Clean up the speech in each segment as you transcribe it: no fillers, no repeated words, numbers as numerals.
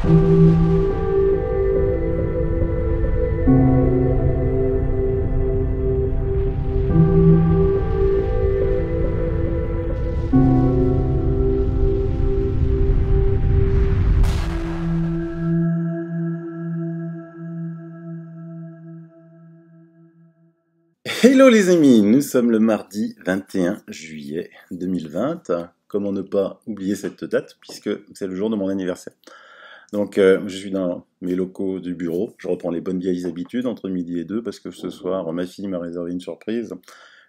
Hello les amis, nous sommes le mardi 21 juillet 2020. Comment ne pas oublier cette date puisque c'est le jour de mon anniversaire. Donc je suis dans mes locaux du bureau, je reprends les bonnes vieilles habitudes entre midi et 2 parce que ce soir ma fille m'a réservé une surprise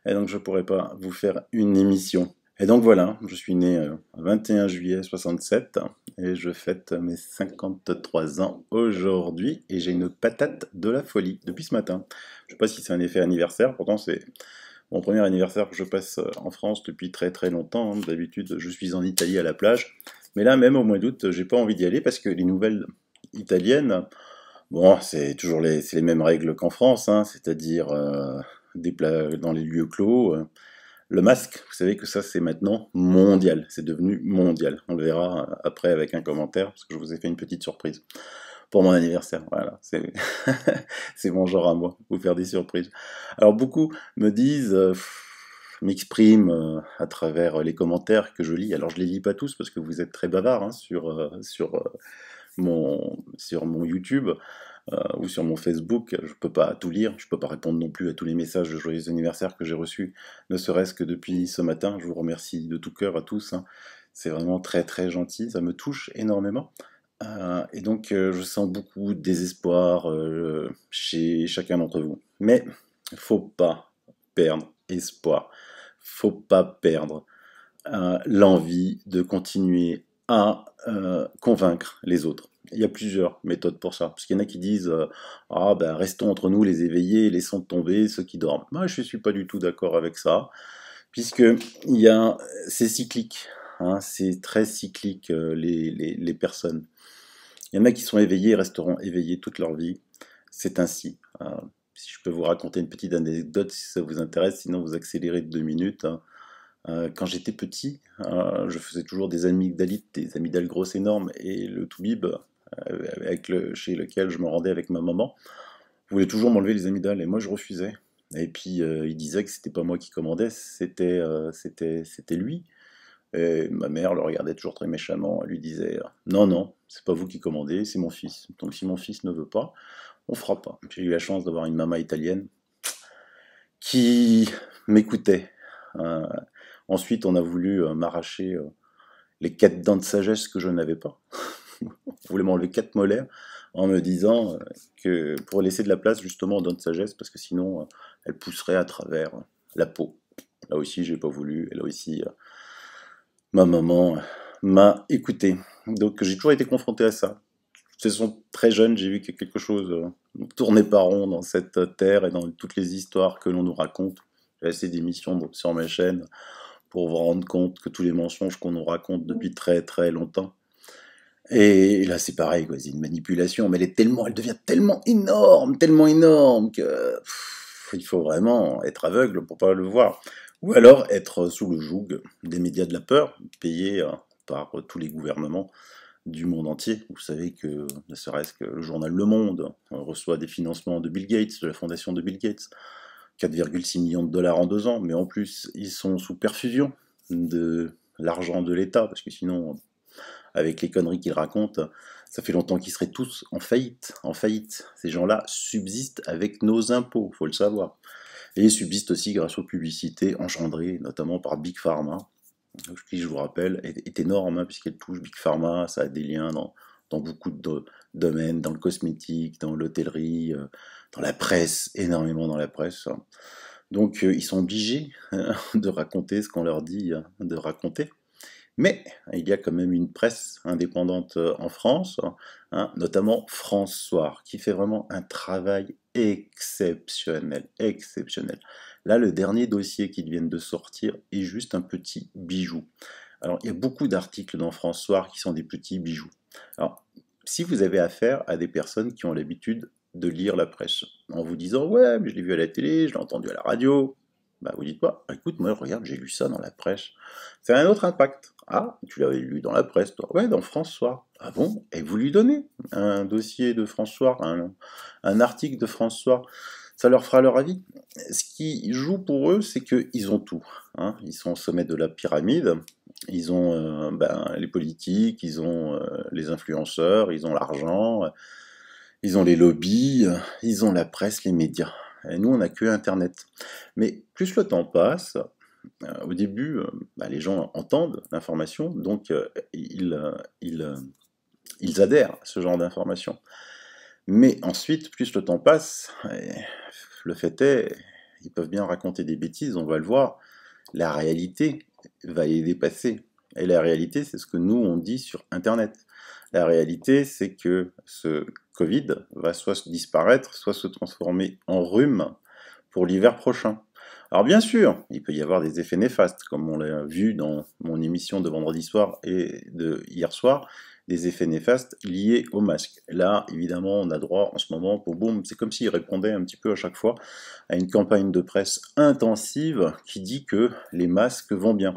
et donc je ne pourrai pas vous faire une émission. Et donc voilà, je suis né le 21 juillet 67 et je fête mes 53 ans aujourd'hui et j'ai une patate de la folie depuis ce matin. Je ne sais pas si c'est un effet anniversaire, pourtant c'est mon premier anniversaire que je passe en France depuis très très longtemps. D'habitude je suis en Italie à la plage, mais là même au mois d'août j'ai pas envie d'y aller parce que les nouvelles italiennes, bon c'est toujours les mêmes règles qu'en France, hein, c'est-à-dire dans les lieux clos. Le masque, vous savez que ça c'est maintenant mondial, c'est devenu mondial. On le verra après avec un commentaire, parce que je vous ai fait une petite surprise pour mon anniversaire. Voilà, c'est c'est mon genre à moi, vous faire des surprises. Alors beaucoup me disent, m'expriment à travers les commentaires que je lis. Alors je les lis pas tous parce que vous êtes très bavards hein, sur mon YouTube. Ou sur mon Facebook, je peux pas tout lire, je peux pas répondre non plus à tous les messages de joyeux anniversaire que j'ai reçus, ne serait-ce que depuis ce matin. Je vous remercie de tout cœur à tous, hein. C'est vraiment très très gentil, ça me touche énormément. Et donc je sens beaucoup de désespoir chez chacun d'entre vous. Mais faut pas perdre espoir, faut pas perdre l'envie de continuer à convaincre les autres. Il y a plusieurs méthodes pour ça, parce qu'il y en a qui disent ah ben restons entre nous les éveillés, laissons tomber ceux qui dorment. Moi je suis pas du tout d'accord avec ça, puisque c'est cyclique, hein, c'est très cyclique les personnes. Il y en a qui sont éveillés et resteront éveillés toute leur vie, c'est ainsi. Si je peux vous raconter une petite anecdote si ça vous intéresse, sinon vous accélérez de 2 minutes. Hein. Quand j'étais petit, je faisais toujours des amygdalites, des amygdales grosses énormes, et le toubib, chez lequel je me rendais avec ma maman, voulait toujours m'enlever les amygdales, et moi je refusais. Et puis il disait que c'était pas moi qui commandais, c'était lui. Et ma mère le regardait toujours très méchamment, elle lui disait non, non, c'est pas vous qui commandez, c'est mon fils. Donc si mon fils ne veut pas, on fera pas. J'ai eu la chance d'avoir une maman italienne qui m'écoutait. Euh, Ensuite, on a voulu m'arracher les 4 dents de sagesse que je n'avais pas. On voulait m'enlever 4 molaires en me disant que pour laisser de la place justement aux dents de sagesse, parce que sinon elles pousseraient à travers la peau. Là aussi, j'ai pas voulu. Et là aussi, ma maman m'a écouté. Donc j'ai toujours été confronté à ça. De façon très jeune, j'ai vu que quelque chose tournait pas rond dans cette terre et dans toutes les histoires que l'on nous raconte. J'ai assez d'émissions sur ma chaîne pour vous rendre compte que tous les mensonges qu'on nous raconte depuis très très longtemps. Et là c'est pareil, quoi, c'est une manipulation, mais elle devient tellement énorme que il faut vraiment être aveugle pour pas le voir. Ou alors être sous le joug des médias de la peur, payés par tous les gouvernements du monde entier. Vous savez que, ne serait-ce que le journal Le Monde reçoit des financements de Bill Gates, de la fondation de Bill Gates, 4,6 millions de dollars en 2 ans, mais en plus, ils sont sous perfusion de l'argent de l'État, parce que sinon, avec les conneries qu'ils racontent, ça fait longtemps qu'ils seraient tous en faillite. En faillite. Ces gens-là subsistent avec nos impôts, faut le savoir. Et ils subsistent aussi grâce aux publicités engendrées, notamment par Big Pharma, qui, je vous rappelle, est énorme, hein, puisqu'elle touche Big Pharma, ça a des liens dans beaucoup de domaines, dans le cosmétique, dans l'hôtellerie, dans la presse, énormément dans la presse. Donc ils sont obligés de raconter ce qu'on leur dit de raconter. Mais il y a quand même une presse indépendante en France, hein, notamment France Soir, qui fait vraiment un travail exceptionnel, exceptionnel. Là, le dernier dossier qu'ils viennent de sortir est juste un petit bijou. Alors, il y a beaucoup d'articles dans France Soir qui sont des petits bijoux. Alors, si vous avez affaire à des personnes qui ont l'habitude de lire la presse, en vous disant « Ouais, mais je l'ai vu à la télé, je l'ai entendu à la radio », Bah, vous dites pas, écoute, moi, regarde, j'ai lu ça dans la presse. C'est un autre impact. Ah, tu l'avais lu dans la presse, toi. Ouais, dans France Soir. Ah bon? Et vous lui donnez un dossier de France Soir, un article de France Soir. Ça leur fera leur avis. Ce qui joue pour eux, c'est qu'ils ont tout, hein. Ils sont au sommet de la pyramide. Ils ont les politiques, ils ont les influenceurs, ils ont l'argent, ils ont les lobbies, ils ont la presse, les médias. Et nous, on n'a que Internet. Mais plus le temps passe, au début, les gens entendent l'information, donc ils adhèrent à ce genre d'information. Mais ensuite, plus le temps passe, et le fait est, ils peuvent bien raconter des bêtises, on va le voir, la réalité va les dépasser. Et la réalité, c'est ce que nous, on dit sur Internet. La réalité, c'est que ce Covid va soit disparaître, soit se transformer en rhume pour l'hiver prochain. Alors bien sûr, il peut y avoir des effets néfastes, comme on l'a vu dans mon émission de vendredi soir et de hier soir, des effets néfastes liés au masque. Là, évidemment, on a droit en ce moment, boum, c'est comme s'il répondait un petit peu à chaque fois à une campagne de presse intensive qui dit que les masques vont bien.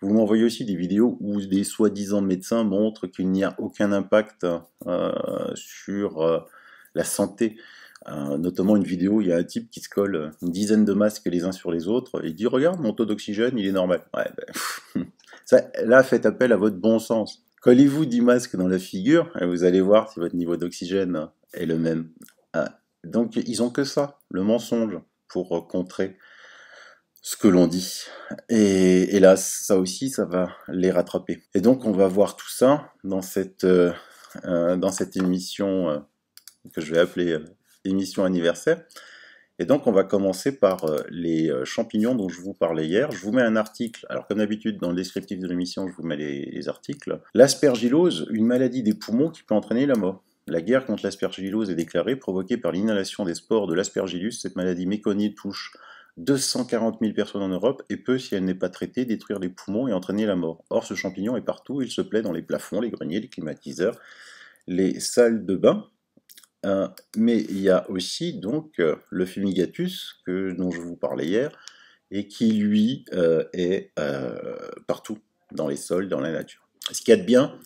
Vous m'envoyez aussi des vidéos où des soi-disant médecins montrent qu'il n'y a aucun impact sur la santé. Notamment une vidéo, il y a un type qui se colle une dizaine de masques les uns sur les autres, et il dit regarde, mon taux d'oxygène, il est normal. Ouais, ça, là, faites appel à votre bon sens. Collez-vous 10 masques dans la figure, et vous allez voir si votre niveau d'oxygène est le même. Donc, ils ont que ça, le mensonge, pour contrer ce que l'on dit. Et hélas, ça aussi, ça va les rattraper. Et donc, on va voir tout ça dans cette émission que je vais appeler émission anniversaire. Et donc, on va commencer par les champignons dont je vous parlais hier. Je vous mets un article. Alors, comme d'habitude, dans le descriptif de l'émission, je vous mets les articles. L'aspergillose, une maladie des poumons qui peut entraîner la mort. La guerre contre l'aspergillose est déclarée, provoquée par l'inhalation des spores de l'aspergillus. Cette maladie méconnue touche 240 000 personnes en Europe et peut, si elle n'est pas traitée, détruire les poumons et entraîner la mort. Or, ce champignon est partout. Il se plaît dans les plafonds, les greniers, les climatiseurs, les salles de bain. Mais il y a aussi donc le fumigatus dont je vous parlais hier et qui lui est partout dans les sols, dans la nature. Ce qu'il y a de bien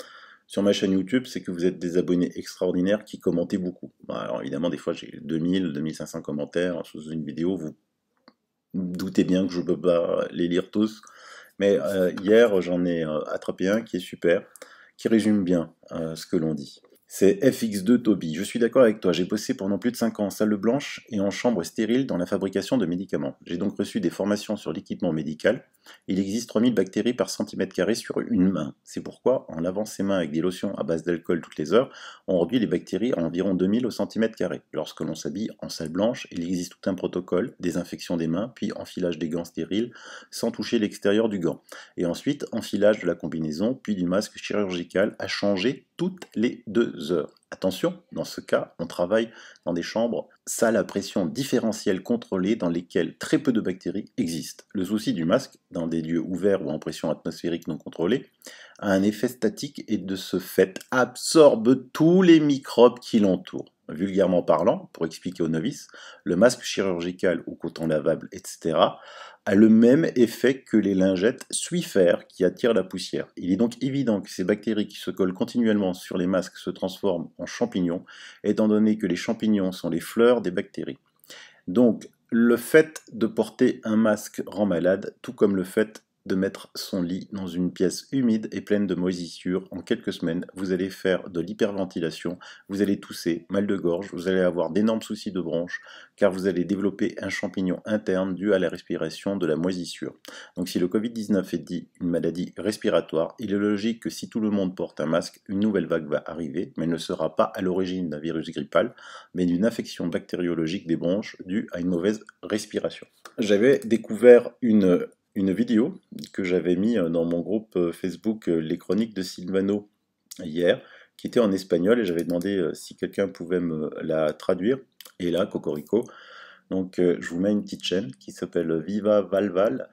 sur ma chaîne YouTube, c'est que vous êtes des abonnés extraordinaires qui commentez beaucoup. Alors évidemment, des fois j'ai 2000, 2500 commentaires sous une vidéo, vous doutez bien que je ne peux pas les lire tous. Mais hier, j'en ai attrapé un qui est super, qui résume bien ce que l'on dit. C'est FX2 Toby. Je suis d'accord avec toi, j'ai bossé pendant plus de 5 ans en salle blanche et en chambre stérile dans la fabrication de médicaments. J'ai donc reçu des formations sur l'équipement médical. Il existe 3000 bactéries par centimètre carré sur une main. C'est pourquoi, en lavant ses mains avec des lotions à base d'alcool toutes les heures, on réduit les bactéries à environ 2000 au centimètre carré. Lorsque l'on s'habille en salle blanche, il existe tout un protocole, désinfection des mains, puis enfilage des gants stériles sans toucher l'extérieur du gant. Et ensuite, enfilage de la combinaison, puis du masque chirurgical à changer toutes les 2 heures. Attention, dans ce cas, on travaille dans des chambres salles à pression différentielle contrôlée dans lesquelles très peu de bactéries existent. Le souci du masque, dans des lieux ouverts ou en pression atmosphérique non contrôlée, a un effet statique et de ce fait absorbe tous les microbes qui l'entourent. Vulgairement parlant, pour expliquer aux novices, le masque chirurgical ou coton lavable, etc., a le même effet que les lingettes Swiffer qui attirent la poussière. Il est donc évident que ces bactéries qui se collent continuellement sur les masques se transforment en champignons, étant donné que les champignons sont les fleurs des bactéries. Donc, le fait de porter un masque rend malade, tout comme le fait de mettre son lit dans une pièce humide et pleine de moisissures. En quelques semaines, vous allez faire de l'hyperventilation, vous allez tousser, mal de gorge, vous allez avoir d'énormes soucis de bronches, car vous allez développer un champignon interne dû à la respiration de la moisissure. Donc si le Covid-19 est dit une maladie respiratoire, il est logique que si tout le monde porte un masque, une nouvelle vague va arriver, mais elle ne sera pas à l'origine d'un virus grippal, mais d'une infection bactériologique des bronches due à une mauvaise respiration. J'avais découvert une vidéo que j'avais mis dans mon groupe Facebook Les Chroniques de Silvano hier, qui était en espagnol, et j'avais demandé si quelqu'un pouvait me la traduire, et là, Cocorico. Donc je vous mets une petite chaîne qui s'appelle Viva Valval,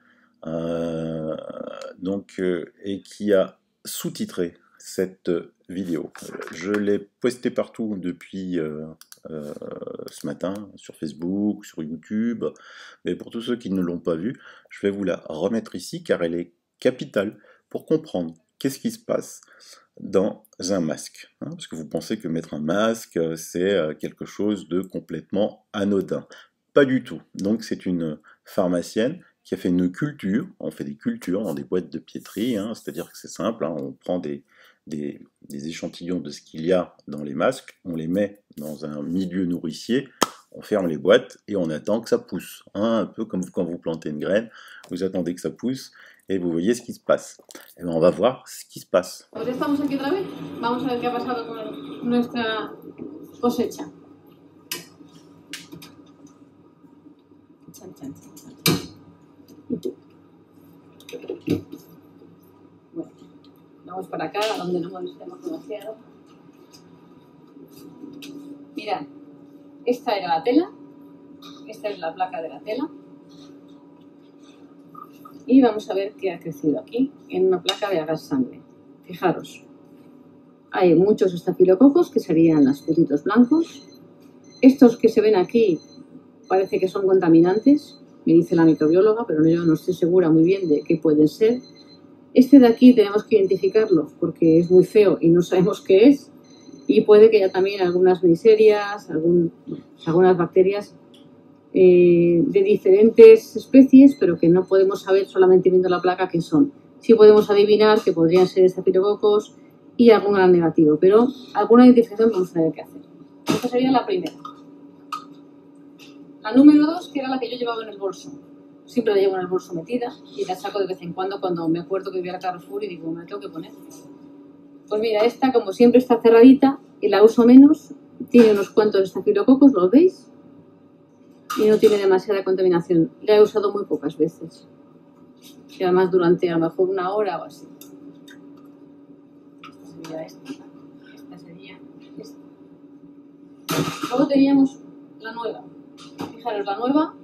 et qui a sous-titré cette vidéo. Je l'ai posté partout depuis ce matin, sur Facebook, sur YouTube, mais pour tous ceux qui ne l'ont pas vue, je vais vous la remettre ici car elle est capitale pour comprendre qu'est-ce qui se passe dans un masque. Hein, parce que vous pensez que mettre un masque, c'est quelque chose de complètement anodin. Pas du tout. Donc c'est une pharmacienne qui a fait une culture, on fait des cultures dans des boîtes de piéterie, hein, c'est-à-dire que c'est simple, hein, on prend des échantillons de ce qu'il y a dans les masques, on les met dans un milieu nourricier, on ferme les boîtes et on attend que ça pousse. Hein, un peu comme quand vous plantez une graine, vous attendez que ça pousse et vous voyez ce qui se passe. Et bien on va voir ce qui se passe. Pues estamos aquí otra vez. Vamos a ver qué ha pasado con nuestra cosecha. Chan, chan, chan, chan. Bueno, vamos para acá, donde no molestemos demasiado. Mirad, esta era la tela, esta es la placa de la tela. Y vamos a ver qué ha crecido aquí, en una placa de agar sangre. Fijaros, hay muchos estafilococos, que serían los puntitos blancos. Estos que se ven aquí parece que son contaminantes, me dice la microbióloga, pero yo no estoy segura muy bien de qué pueden ser. Este de aquí tenemos que identificarlo porque es muy feo y no sabemos qué es. Y puede que haya también algunas miserias, algunas bacterias de diferentes especies, pero que no podemos saber solamente viendo la placa qué son. Sí podemos adivinar que podrían ser estafilococos y algún gran negativo, pero alguna identificación vamos a ver qué hacer. Esta sería la primera. La número 2, que era la que yo llevaba en el bolso. Siempre la llevo en el bolso metida y la saco de vez en cuando me acuerdo que voy al Carrefour y digo, me la tengo que poner. Pues mira, esta como siempre está cerradita y la uso menos, tiene unos cuantos estafilococos, ¿los veis? Y no tiene demasiada contaminación. La he usado muy pocas veces. Y además durante a lo mejor una hora o así. Esta sería esta. Esta sería esta. Luego teníamos la nueva. Fijaros, la nueva,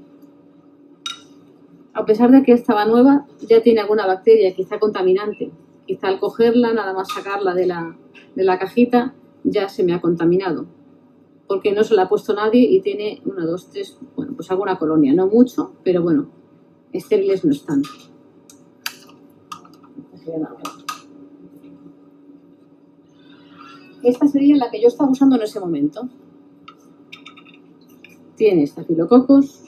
a pesar de que estaba nueva, ya tiene alguna bacteria, quizá contaminante. Quizá al cogerla, nada más sacarla de la cajita, ya se me ha contaminado. Porque no se la ha puesto nadie y tiene 1, 2, 3, bueno, pues alguna colonia. No mucho, pero bueno, estériles no están. Esta sería la que yo estaba usando en ese momento. Tiene estafilococos,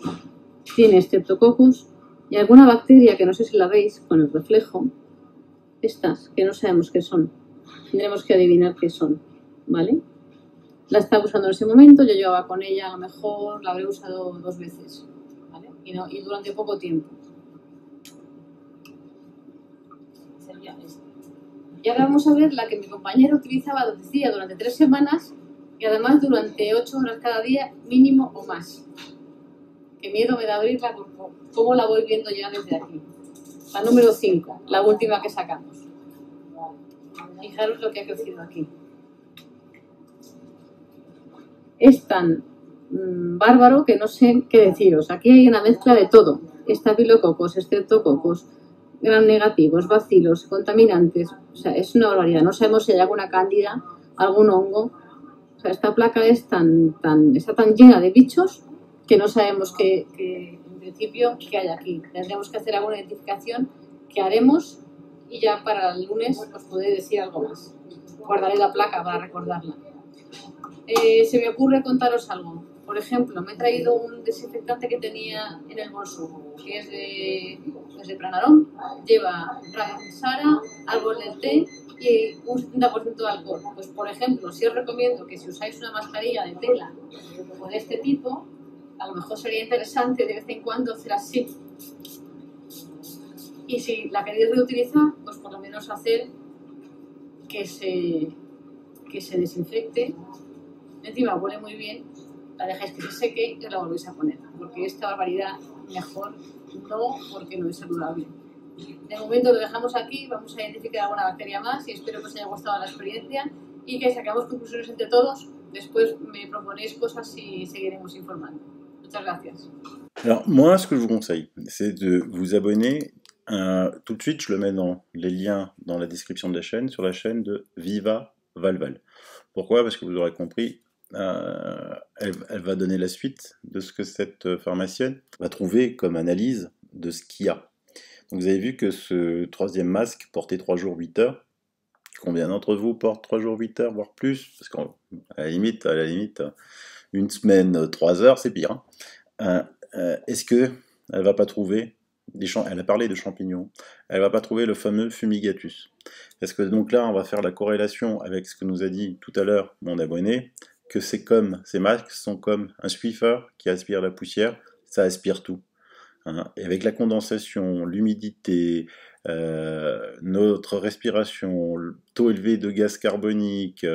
tiene streptococos y alguna bacteria que no sé si la veis con el reflejo. Estas, que no sabemos qué son. Tendremos que adivinar qué son, ¿vale? La estaba usando en ese momento, yo llevaba con ella, a lo mejor la habré usado 2 veces, ¿vale? Y durante poco tiempo. Sería esta. Y ahora vamos a ver la que mi compañero utilizaba, decía, durante 3 semanas y además durante 8 horas cada día, mínimo o más. Qué miedo me da abrirla, por cómo la voy viendo ya desde aquí. La número 5, la última que sacamos. Fijaros lo que ha crecido aquí. Es tan bárbaro que no sé qué deciros. Aquí hay una mezcla de todo. Estafilococos, streptococos, gram negativos, bacilos, contaminantes. O sea, es una barbaridad. No sabemos si hay alguna cándida, algún hongo. O sea, esta placa está tan llena de bichos que no sabemos en principio qué hay aquí. Tendremos que hacer alguna identificación que haremos y ya para el lunes os podré decir algo más. Guardaré la placa para recordarla. Se me ocurre contaros algo. Por ejemplo, me he traído un desinfectante que tenía en el bolso, que es de Pranarón. Lleva Ransara, árbol del té y un 70% de alcohol. Pues, por ejemplo, si os recomiendo que si usáis una mascarilla de tela o de este tipo, a lo mejor sería interesante de vez en cuando hacer así. Y si la queréis reutilizar, pues por lo menos hacer que se desinfecte. Encima huele muy bien, la dejáis que se seque y la volvéis a poner. Porque esta barbaridad mejor no, porque no es saludable. De momento lo dejamos aquí, vamos a identificar alguna bacteria más y espero que os haya gustado la experiencia y que sacamos conclusiones entre todos. Después me proponéis cosas y seguiremos informando. Muchas gracias. Alors moi, ce que je vous conseille, c'est de vous abonner. Tout de suite, je le mets dans les liens dans la description de la chaîne, sur la chaîne de Viva Valval. Pourquoi? Parce que vous aurez compris, elle va donner la suite de ce que cette pharmacienne va trouver comme analyse de ce qu'il y a. Donc vous avez vu que ce troisième masque portait 3 jours 8 heures. Combien d'entre vous portent 3 jours 8 heures, voire plus? Parce qu'à la limite, une semaine 3 heures, c'est pire. Est-ce que elle va pas trouver elle a parlé de champignons, elle va pas trouver le fameux fumigatus? Parce que donc là, on va faire la corrélation avec ce que nous a dit tout à l'heure mon abonné, que ces masques sont comme un Swiffer qui aspire la poussière, ça aspire tout. Hein. Et avec la condensation, l'humidité, notre respiration, le taux élevé de gaz carbonique,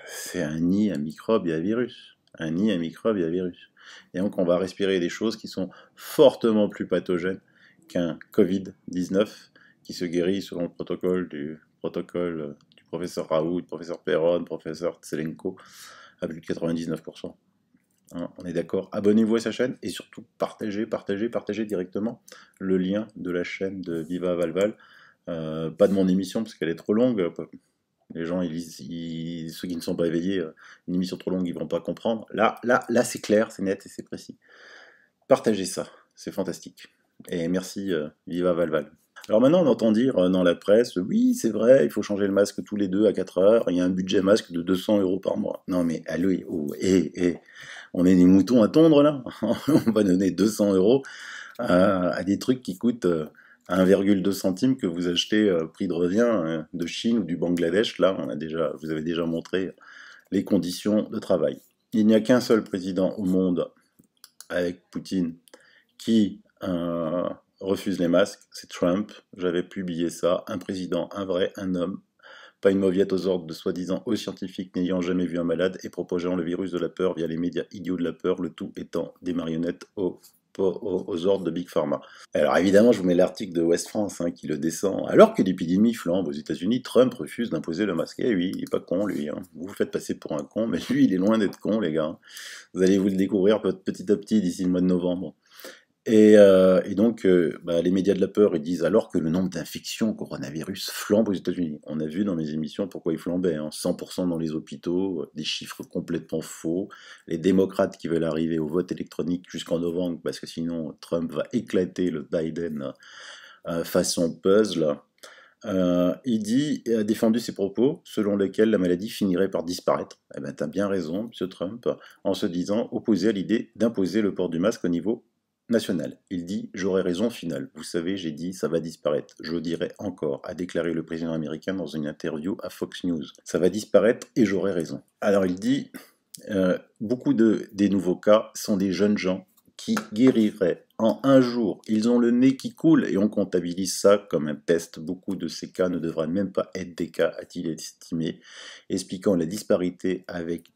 c'est un nid à microbes et à virus. Un nid à microbes et à virus. Et donc on va respirer des choses qui sont fortement plus pathogènes qu'un Covid-19 qui se guérit selon le protocole du professeur Raoult, du professeur Perron, du professeur Tselenko, à plus de 99%. Hein, on est d'accord? Abonnez-vous à sa chaîne et surtout partagez directement le lien de la chaîne de Viva Valval. Pas de mon émission parce qu'elle est trop longue. Les gens, ceux qui ne sont pas éveillés, une émission trop longue, ils vont pas comprendre. Là, c'est clair, c'est net et c'est précis. Partagez ça, c'est fantastique. Et merci, Viva Valval. Alors maintenant, on entend dire dans la presse, oui, c'est vrai, il faut changer le masque tous les 2 à 4 heures, il y a un budget masque de 200 € par mois. Non mais, allô, on est des moutons à tondre là. On va donner 200 € à des trucs qui coûtent 1,2 centime que vous achetez prix de revient de Chine ou du Bangladesh. Là, vous avez déjà montré les conditions de travail. Il n'y a qu'un seul président au monde, avec Poutine, qui refuse les masques, c'est Trump. J'avais publié ça. Un président, un vrai, un homme, pas une mauviette aux ordres de soi-disant hauts scientifiques n'ayant jamais vu un malade et propageant le virus de la peur via les médias idiots de la peur, le tout étant des marionnettes aux ordres de Big Pharma. Alors évidemment, je vous mets l'article de West France qui le descend. Alors que l'épidémie flambe aux États-Unis, Trump refuse d'imposer le masque. Eh oui, il est pas con lui. Vous vous faites passer pour un con, mais lui, il est loin d'être con, les gars. Vous allez vous le découvrir petit à petit d'ici le mois de novembre. Et donc, les médias de la peur, ils disent alors que le nombre d'infections au coronavirus flambe aux États-Unis. On a vu dans mes émissions pourquoi il flambait. 100% dans les hôpitaux, des chiffres complètement faux. Les démocrates qui veulent arriver au vote électronique jusqu'en novembre, parce que sinon Trump va éclater le Biden façon puzzle. Il a défendu ses propos selon lesquels la maladie finirait par disparaître. Eh ben, t'as bien raison, M. Trump, en se disant opposé à l'idée d'imposer le port du masque au niveau national. Il dit « J'aurai raison final. Vous savez, j'ai dit ça va disparaître. Je le dirai encore », a déclaré le président américain dans une interview à Fox News. Ça va disparaître et j'aurai raison. Alors il dit beaucoup des nouveaux cas sont des jeunes gens qui guériraient en un jour. Ils ont le nez qui coule et on comptabilise ça comme un test. Beaucoup de ces cas ne devraient même pas être des cas, a-t-il estimé, expliquant la disparité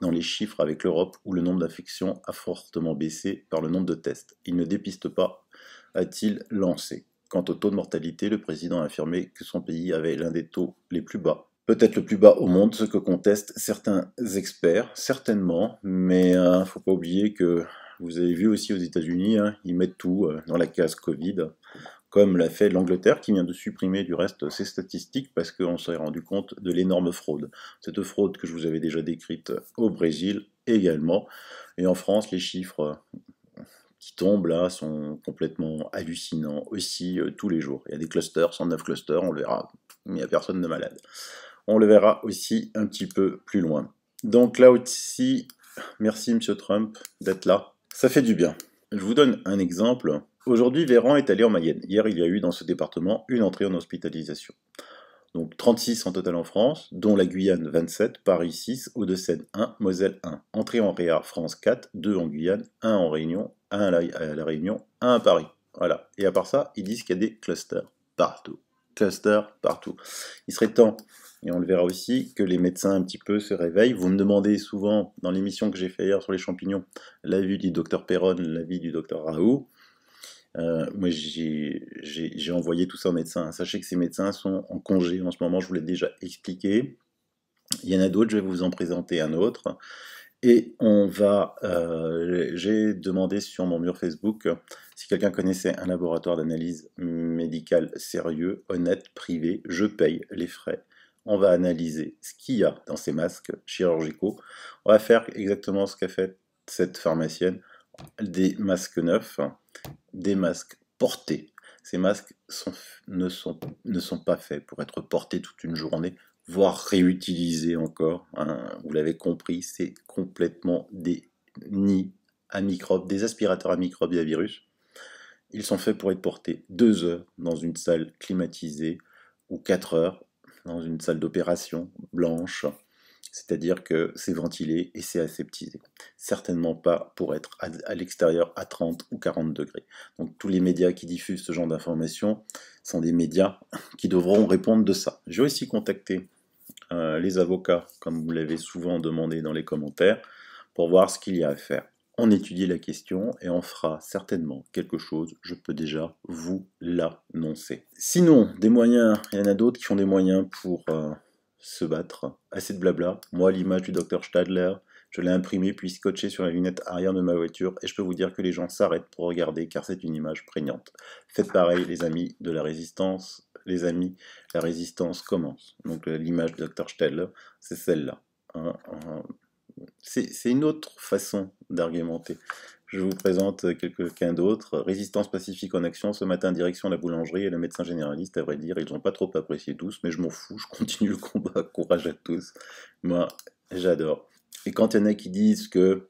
dans les chiffres avec l'Europe où le nombre d'infections a fortement baissé par le nombre de tests. Il ne dépiste pas, a-t-il lancé. Quant au taux de mortalité, le président a affirmé que son pays avait l'un des taux les plus bas. Peut-être le plus bas au monde, ce que contestent certains experts, certainement, mais faut pas oublier que vous avez vu aussi aux États-Unis, ils mettent tout dans la case Covid, comme l'a fait l'Angleterre, qui vient de supprimer du reste ses statistiques parce qu'on s'est rendu compte de l'énorme fraude. Cette fraude que je vous avais déjà décrite au Brésil également, et en France, les chiffres qui tombent là sont complètement hallucinants aussi tous les jours. Il y a des clusters, 109 clusters, on le verra, mais il n'y a personne de malade. On le verra aussi un petit peu plus loin. Donc là aussi, merci M. Trump d'être là. Ça fait du bien. Je vous donne un exemple. Aujourd'hui, Véran est allé en Mayenne. Hier, il y a eu dans ce département une entrée en hospitalisation. Donc 36 en total en France, dont la Guyane 27, Paris 6, Hauts-de-Seine 1, Moselle 1. Entrée en Réa, France 4, 2 en Guyane, 1 en Réunion, 1 à la Réunion, 1 à Paris. Voilà. Et à part ça, ils disent qu'il y a des clusters partout. Clusters partout. Il serait temps, et on le verra aussi, que les médecins un petit peu se réveillent. Vous me demandez souvent, dans l'émission que j'ai fait hier sur les champignons, l'avis du docteur Perron, l'avis du docteur Raoult. Moi, j'ai envoyé tout ça aux médecins. Sachez que ces médecins sont en congé en ce moment, je vous l'ai déjà expliqué. Il y en a d'autres, je vais vous en présenter un autre. Et j'ai demandé sur mon mur Facebook si quelqu'un connaissait un laboratoire d'analyse médicale sérieux, honnête, privé. Je paye les frais On va analyser ce qu'il y a dans ces masques chirurgicaux. On va faire exactement ce qu'a fait cette pharmacienne. Des masques neufs, des masques portés. Ces masques ne sont pas faits pour être portés toute une journée, voire réutilisés encore. Hein. Vous l'avez compris, c'est complètement des nids à microbes, des aspirateurs à microbes et à virus. Ils sont faits pour être portés 2 heures dans une salle climatisée ou 4 heures dans une salle d'opération blanche, c'est-à-dire que c'est ventilé et c'est aseptisé. Certainement pas pour être à l'extérieur à 30 ou 40 degrés. Donc tous les médias qui diffusent ce genre d'informations sont des médias qui devront répondre de ça. J'ai aussi contacté les avocats, comme vous l'avez souvent demandé dans les commentaires, pour voir ce qu'il y a à faire. On étudie la question et on fera certainement quelque chose, je peux déjà vous l'annoncer. Sinon, des moyens, il y en a d'autres qui font des moyens pour se battre. Assez de blabla. Moi, l'image du docteur Stadler, je l'ai imprimée puis scotchée sur la lunette arrière de ma voiture et je peux vous dire que les gens s'arrêtent pour regarder car c'est une image prégnante. Faites pareil, les amis de la résistance. Les amis, la résistance commence. Donc l'image du docteur Stadler, c'est celle-là. C'est une autre façon d'argumenter. Je vous présente quelqu'un d'autre. Résistance pacifique en action. Ce matin, direction la boulangerie et le médecin généraliste, à vrai dire, ils n'ont pas trop apprécié tous, mais je m'en fous, je continue le combat. Courage à tous. Moi, j'adore. Et quand il y en a qui disent que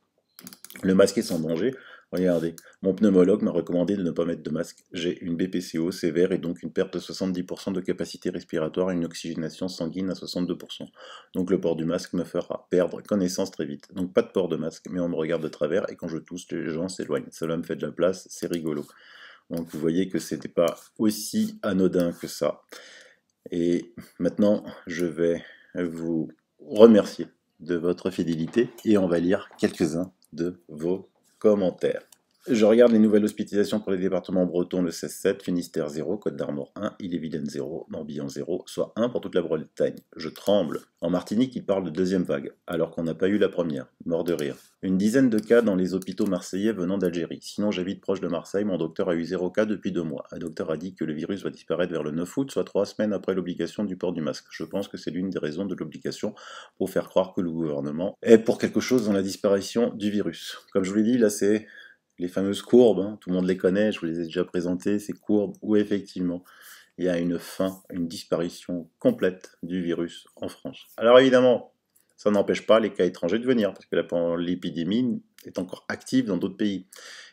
le masque est sans danger, regardez, mon pneumologue m'a recommandé de ne pas mettre de masque. J'ai une BPCO sévère et donc une perte de 70% de capacité respiratoire et une oxygénation sanguine à 62%. Donc le port du masque me fera perdre connaissance très vite. Donc pas de port de masque, mais on me regarde de travers et quand je tousse, les gens s'éloignent. Cela me fait de la place, c'est rigolo. Donc vous voyez que c'était pas aussi anodin que ça. Et maintenant, je vais vous remercier de votre fidélité et on va lire quelques-uns de vos commentaires. Je regarde les nouvelles hospitalisations pour les départements bretons, le 16-7, Finistère 0, Côte d'Armor 1, Ille-et-Vilaine 0, Morbihan 0, soit 1 pour toute la Bretagne. Je tremble. En Martinique, il parle de deuxième vague, alors qu'on n'a pas eu la première. Mort de rire. Une dizaine de cas dans les hôpitaux marseillais venant d'Algérie. Sinon, j'habite proche de Marseille, mon docteur a eu 0 cas depuis 2 mois. Un docteur a dit que le virus va disparaître vers le 9 août, soit 3 semaines après l'obligation du port du masque. Je pense que c'est l'une des raisons de l'obligation pour faire croire que le gouvernement est pour quelque chose dans la disparition du virus. Comme je vous l'ai dit, là c'est les fameuses courbes, hein, tout le monde les connaît, je vous les ai déjà présentées, ces courbes où effectivement il y a une fin, une disparition complète du virus en France. Alors évidemment, ça n'empêche pas les cas étrangers de venir, parce que l'épidémie est encore active dans d'autres pays.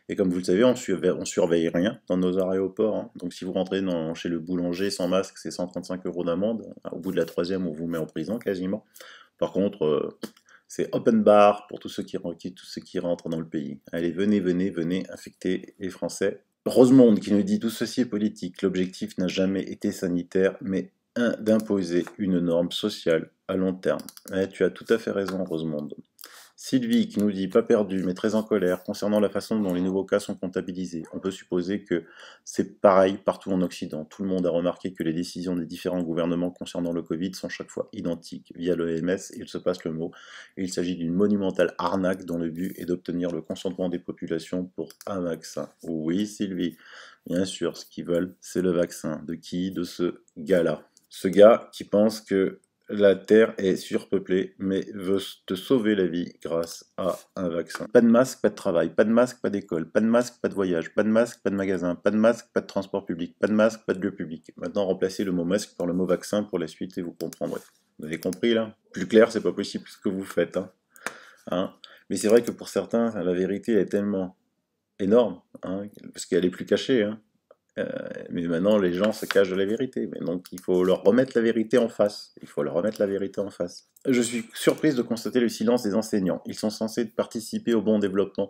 Et comme vous le savez, on surveille rien dans nos aéroports. Hein. Donc si vous rentrez chez le boulanger sans masque, c'est 135 € d'amende. Au bout de la 3e, on vous met en prison quasiment. Par contre, c'est open bar pour tous ceux qui rentrent dans le pays. Allez, venez infecter les Français. Rosemonde qui nous dit « Tout ceci est politique. L'objectif n'a jamais été sanitaire, mais d'imposer une norme sociale à long terme. » Tu as tout à fait raison, Rosemonde. Sylvie qui nous dit « Pas perdu, mais très en colère concernant la façon dont les nouveaux cas sont comptabilisés. On peut supposer que c'est pareil partout en Occident. Tout le monde a remarqué que les décisions des différents gouvernements concernant le Covid sont chaque fois identiques. Via l'OMS, il se passe le mot. Il s'agit d'une monumentale arnaque dont le but est d'obtenir le consentement des populations pour un vaccin. » Oui, Sylvie, bien sûr, ce qu'ils veulent, c'est le vaccin. De qui? De ce gars-là. Ce gars qui pense que la Terre est surpeuplée, mais veut te sauver la vie grâce à un vaccin. Pas de masque, pas de travail, pas de masque, pas d'école, pas de masque, pas de voyage, pas de masque, pas de magasin, pas de masque, pas de transport public, pas de masque, pas de lieu public. Maintenant, remplacez le mot masque par le mot vaccin pour la suite et vous comprendrez. Vous avez compris là? Plus clair, c'est pas possible ce que vous faites. Hein. Mais c'est vrai que pour certains, la vérité est tellement énorme, parce qu'elle est plus cachée. Mais maintenant, les gens se cachent de la vérité. Mais donc, il faut leur remettre la vérité en face. Je suis surprise de constater le silence des enseignants. Ils sont censés participer au bon développement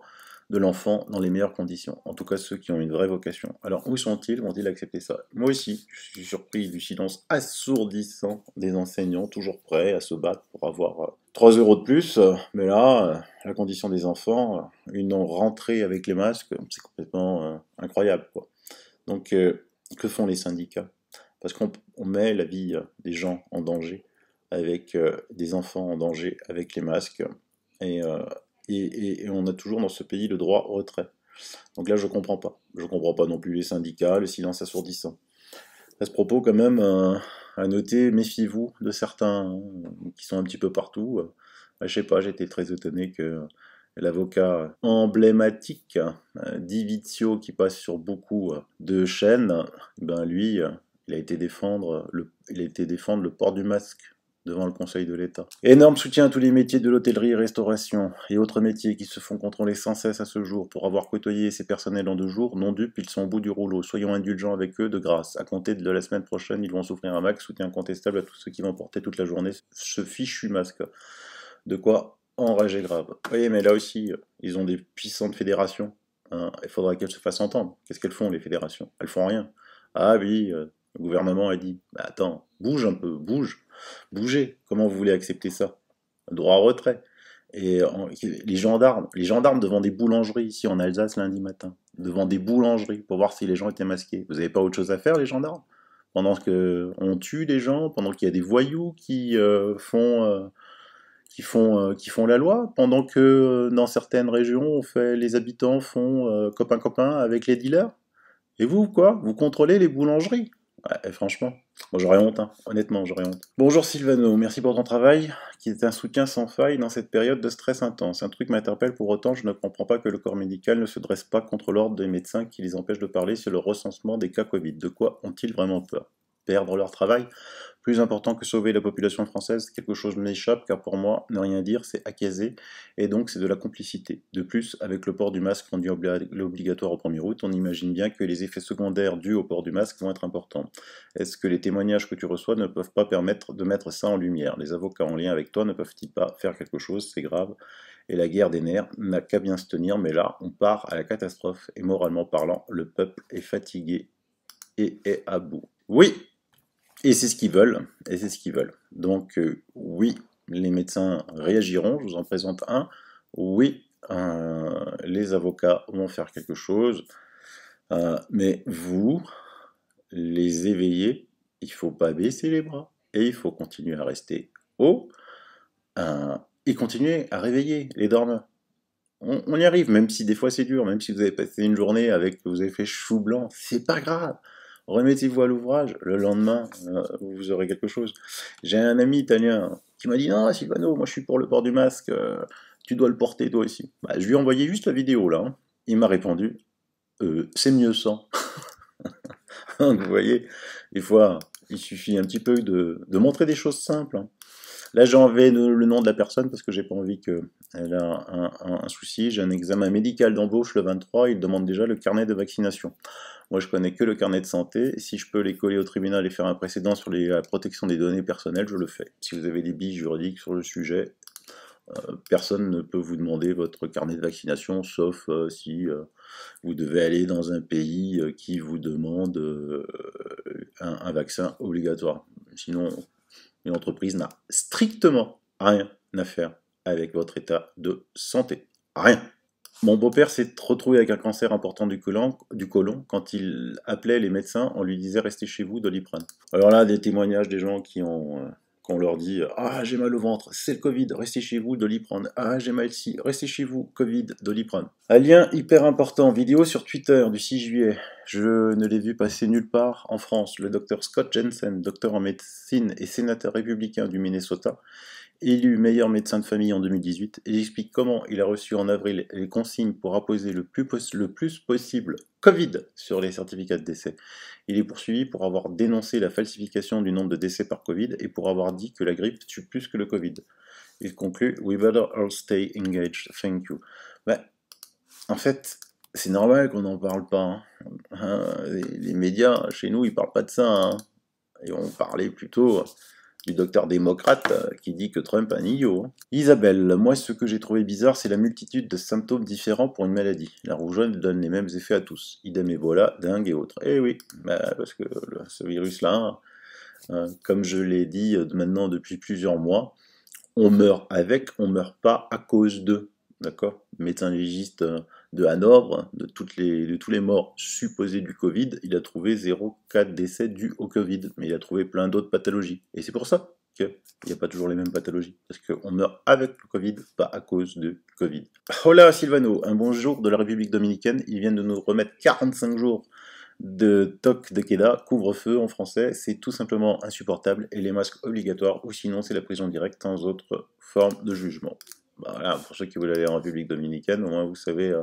de l'enfant dans les meilleures conditions. En tout cas, ceux qui ont une vraie vocation. Alors, où sont-ils? Vont-ils accepter ça? Moi aussi, je suis surpris du silence assourdissant des enseignants, toujours prêts à se battre pour avoir 3 € de plus. Mais là, la condition des enfants, une rentrée avec les masques, c'est complètement incroyable, quoi. Donc, que font les syndicats? Parce qu'on met la vie des gens en danger, avec des enfants en danger, avec les masques, et on a toujours dans ce pays le droit au retrait. Donc là, je comprends pas. Je comprends pas non plus les syndicats, le silence assourdissant. À ce propos, quand même, à noter, méfiez-vous de certains qui sont un petit peu partout. Je sais pas, j'étais très étonné que l'avocat emblématique Divizio, qui passe sur beaucoup de chaînes, ben lui, il a été défendre le port du masque devant le Conseil de l'État. Énorme soutien à tous les métiers de l'hôtellerie, restauration et autres métiers qui se font contrôler sans cesse à ce jour. Pour avoir côtoyé ces personnels en 2 jours, non dupes, ils sont au bout du rouleau. Soyons indulgents avec eux de grâce. À compter de la semaine prochaine, ils vont souffrir un max. Soutien incontestable à tous ceux qui vont porter toute la journée ce fichu masque. De quoi enrager grave. Vous voyez, mais là aussi, ils ont des puissantes fédérations. Hein. Il faudra qu'elles se fassent entendre. Qu'est-ce qu'elles font, les fédérations? Elles font rien. Ah oui, le gouvernement a dit, bah attends, bouge un peu, bouge. Bougez. Comment vous voulez accepter ça? Droit à retrait. Et les gendarmes devant des boulangeries ici en Alsace lundi matin, devant des boulangeries pour voir si les gens étaient masqués. Vous n'avez pas autre chose à faire, les gendarmes? Pendant qu'on tue des gens, pendant qu'il y a des voyous qui font la loi, pendant que dans certaines régions, les habitants font copain-copain avec les dealers. Et vous, quoi? Vous contrôlez les boulangeries? Ouais, franchement, moi j'aurais honte, hein. Honnêtement, j'aurais honte. Bonjour Sylvano, merci pour ton travail, qui est un soutien sans faille dans cette période de stress intense. Un truc m'interpelle, pour autant, je ne comprends pas que le corps médical ne se dresse pas contre l'ordre des médecins qui les empêchent de parler sur le recensement des cas Covid. De quoi ont-ils vraiment peur? Perdre leur travail? Plus important que sauver la population française, quelque chose m'échappe, car pour moi, ne rien dire, c'est acquiescer, et donc c'est de la complicité. De plus, avec le port du masque rendu obligatoire au 1er août, on imagine bien que les effets secondaires dus au port du masque vont être importants. Est-ce que les témoignages que tu reçois ne peuvent pas permettre de mettre ça en lumière? Les avocats en lien avec toi ne peuvent-ils pas faire quelque chose? C'est grave. Et la guerre des nerfs n'a qu'à bien se tenir, mais là, on part à la catastrophe, et moralement parlant, le peuple est fatigué et est à bout. Oui! Et c'est ce qu'ils veulent, et c'est ce qu'ils veulent. Donc oui, les médecins réagiront, je vous en présente un. Oui, les avocats vont faire quelque chose. Mais vous, les éveillés, il ne faut pas baisser les bras. Et il faut continuer à rester haut et continuer à réveiller les dormeurs. On y arrive, même si des fois c'est dur, même si vous avez passé une journée avec, vous avez fait chou blanc, c'est pas grave. Remettez-vous à l'ouvrage, le lendemain, vous aurez quelque chose. J'ai un ami italien qui m'a dit « Non, Sylvano, moi je suis pour le port du masque, tu dois le porter toi aussi. » Bah, je lui ai envoyé juste la vidéo là. Hein. Il m'a répondu « C'est mieux sans. » Donc vous voyez, des fois, il suffit un petit peu de montrer des choses simples. Hein. Là, j'ai enlevé le nom de la personne parce que j'ai pas envie qu'elle ait un souci. J'ai un examen médical d'embauche le 23, il demande déjà le carnet de vaccination. Moi, je connais que le carnet de santé. Et si je peux les coller au tribunal et faire un précédent sur la protection des données personnelles, je le fais. Si vous avez des billes juridiques sur le sujet, personne ne peut vous demander votre carnet de vaccination, sauf si vous devez aller dans un pays qui vous demande un vaccin obligatoire. Sinon, une entreprise n'a strictement rien à faire avec votre état de santé. Rien. Mon beau-père s'est retrouvé avec un cancer important du côlon quand il appelait les médecins, on lui disait « Restez chez vous, Doliprane ». Alors là, des témoignages des gens qu'on leur dit « Ah, j'ai mal au ventre, c'est le Covid, restez chez vous, Doliprane. Ah, j'ai mal ici, restez chez vous, Covid, Doliprane. » Un lien hyper important, vidéo sur Twitter du 6 juillet. Je ne l'ai vu passer nulle part en France. Le docteur Scott Jensen, docteur en médecine et sénateur républicain du Minnesota, élu meilleur médecin de famille en 2018, il explique comment il a reçu en avril les consignes pour apposer le plus possible Covid sur les certificats de décès. Il est poursuivi pour avoir dénoncé la falsification du nombre de décès par Covid et pour avoir dit que la grippe tue plus que le Covid. Il conclut « We better all stay engaged, thank you ». Ben, en fait, c'est normal qu'on n'en parle pas. Hein. Les médias, chez nous, ils parlent pas de ça. Hein. Ils vont parler plutôt du docteur démocrate qui dit que Trump a un idiot. Hein. Isabelle, moi ce que j'ai trouvé bizarre, c'est la multitude de symptômes différents pour une maladie. La rougeole donne les mêmes effets à tous. Idem Ebola, dengue et autres. Eh oui, parce que ce virus-là, comme je l'ai dit maintenant depuis plusieurs mois, on meurt avec, on meurt pas à cause d'eux. D'accord? Médecin légiste de Hanovre, de tous les morts supposés du Covid, il a trouvé 0 cas de décès dû au Covid, mais il a trouvé plein d'autres pathologies. Et c'est pour ça qu'il n'y a pas toujours les mêmes pathologies, parce qu'on meurt avec le Covid, pas à cause du Covid. Hola Silvano, un bonjour de la République Dominicaine, ils viennent de nous remettre 45 jours de toc de queda, couvre-feu en français, c'est tout simplement insupportable, et les masques obligatoires, ou sinon c'est la prison directe sans autre forme de jugement. Bah voilà, pour ceux qui veulent aller en République dominicaine, au moins vous savez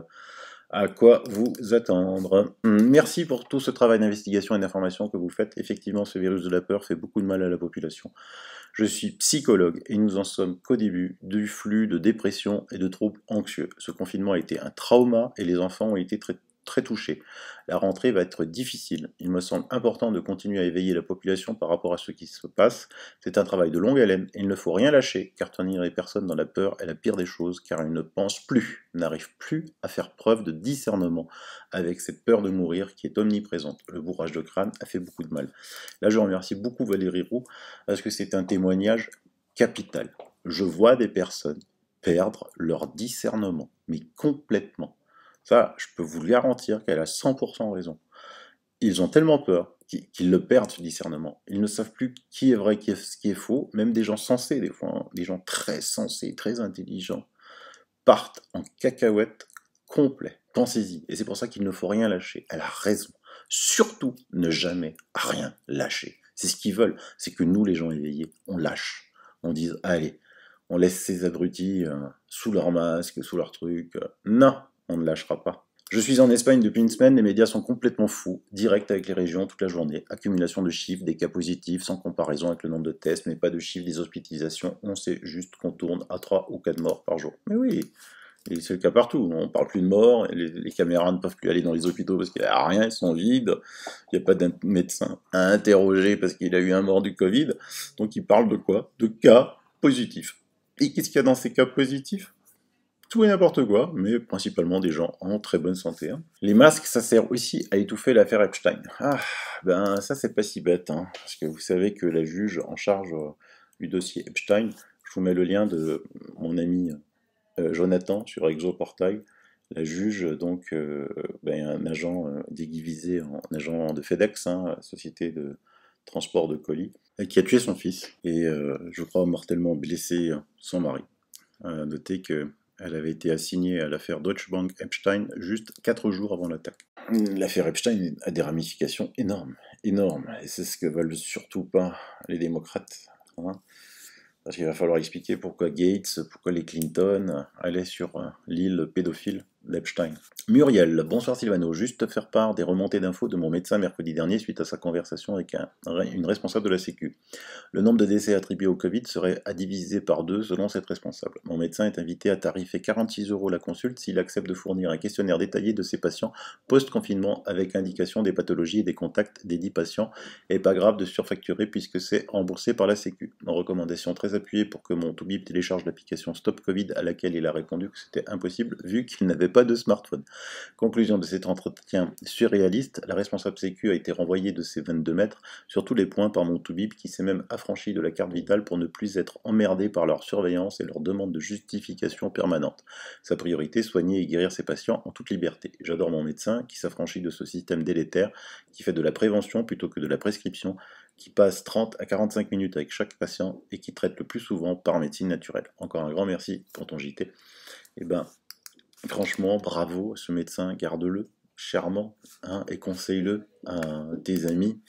à quoi vous attendre. Merci pour tout ce travail d'investigation et d'information que vous faites. Effectivement, ce virus de la peur fait beaucoup de mal à la population. Je suis psychologue et nous en sommes qu'au début du flux de dépression et de troubles anxieux. Ce confinement a été un trauma et les enfants ont été très touchés. La rentrée va être difficile. Il me semble important de continuer à éveiller la population par rapport à ce qui se passe. C'est un travail de longue haleine et il ne faut rien lâcher, car tenir les personnes dans la peur est la pire des choses, car elles ne pensent plus, n'arrivent plus à faire preuve de discernement avec cette peur de mourir qui est omniprésente. Le bourrage de crâne a fait beaucoup de mal. Là, je remercie beaucoup Valérie Roux, parce que c'est un témoignage capital. Je vois des personnes perdre leur discernement, mais complètement. Ça, je peux vous le garantir qu'elle a 100% raison. Ils ont tellement peur qu'ils le perdent, ce discernement. Ils ne savent plus qui est vrai, qui est faux. Même des gens sensés, des fois, hein, des gens très sensés, très intelligents, partent en cacahuète complet. Pensez-y. Et c'est pour ça qu'il ne faut rien lâcher. Elle a raison. Surtout, ne jamais rien lâcher. C'est ce qu'ils veulent. C'est que nous, les gens éveillés, on lâche. On dise, allez, on laisse ces abrutis sous leur masque, sous leur truc. Non, on ne lâchera pas. Je suis en Espagne depuis une semaine, les médias sont complètement fous, direct avec les régions toute la journée, accumulation de chiffres, des cas positifs, sans comparaison avec le nombre de tests, mais pas de chiffres des hospitalisations, on sait juste qu'on tourne à 3 ou 4 morts par jour. Mais oui, et c'est le cas partout, on parle plus de morts, les caméras ne peuvent plus aller dans les hôpitaux parce qu'il n'y a rien, ils sont vides, il n'y a pas de médecin à interroger parce qu'il a eu un mort du Covid, donc ils parlent de quoi? De cas positifs. Et qu'est-ce qu'il y a dans ces cas positifs? Tout et n'importe quoi, mais principalement des gens en très bonne santé. Hein. Les masques, ça sert aussi à étouffer l'affaire Epstein. Ah, ben ça c'est pas si bête, hein, parce que vous savez que la juge en charge du dossier Epstein, je vous mets le lien de mon ami Jonathan sur Exoportail, la juge, donc un agent déguisé en agent de FedEx, hein, société de transport de colis, qui a tué son fils et je crois mortellement blessé son mari. Notez que elle avait été assignée à l'affaire Deutsche Bank Epstein juste 4 jours avant l'attaque. L'affaire Epstein a des ramifications énormes, énormes, et c'est ce que veulent surtout pas les démocrates. Hein. Parce qu'il va falloir expliquer pourquoi Gates, pourquoi les Clinton allaient sur l'île pédophile d'Epstein. Muriel, bonsoir Sylvano, juste faire part des remontées d'infos de mon médecin mercredi dernier suite à sa conversation avec une responsable de la Sécu. Le nombre de décès attribués au Covid serait à diviser par 2 selon cette responsable. Mon médecin est invité à tarifer 46 € la consulte s'il accepte de fournir un questionnaire détaillé de ses patients post-confinement avec indication des pathologies et des contacts des 10 patients, et pas grave de surfacturer puisque c'est remboursé par la Sécu. En recommandation très appuyée pour que mon Toubib télécharge l'application Stop Covid à laquelle il a répondu que c'était impossible vu qu'il n'avait pas de smartphone. Conclusion de cet entretien surréaliste, la responsable Sécu a été renvoyée de ses 22 mètres sur tous les points par mon Toubib qui s'est même affranchi de la carte vitale pour ne plus être emmerdé par leur surveillance et leur demande de justification permanente. Sa priorité, soigner et guérir ses patients en toute liberté. J'adore mon médecin qui s'affranchit de ce système délétère, qui fait de la prévention plutôt que de la prescription, qui passe 30 à 45 minutes avec chaque patient et qui traite le plus souvent par médecine naturelle. Encore un grand merci pour ton JT. Eh ben, franchement, bravo, ce médecin, garde-le, charmant, hein, et conseille-le à tes amis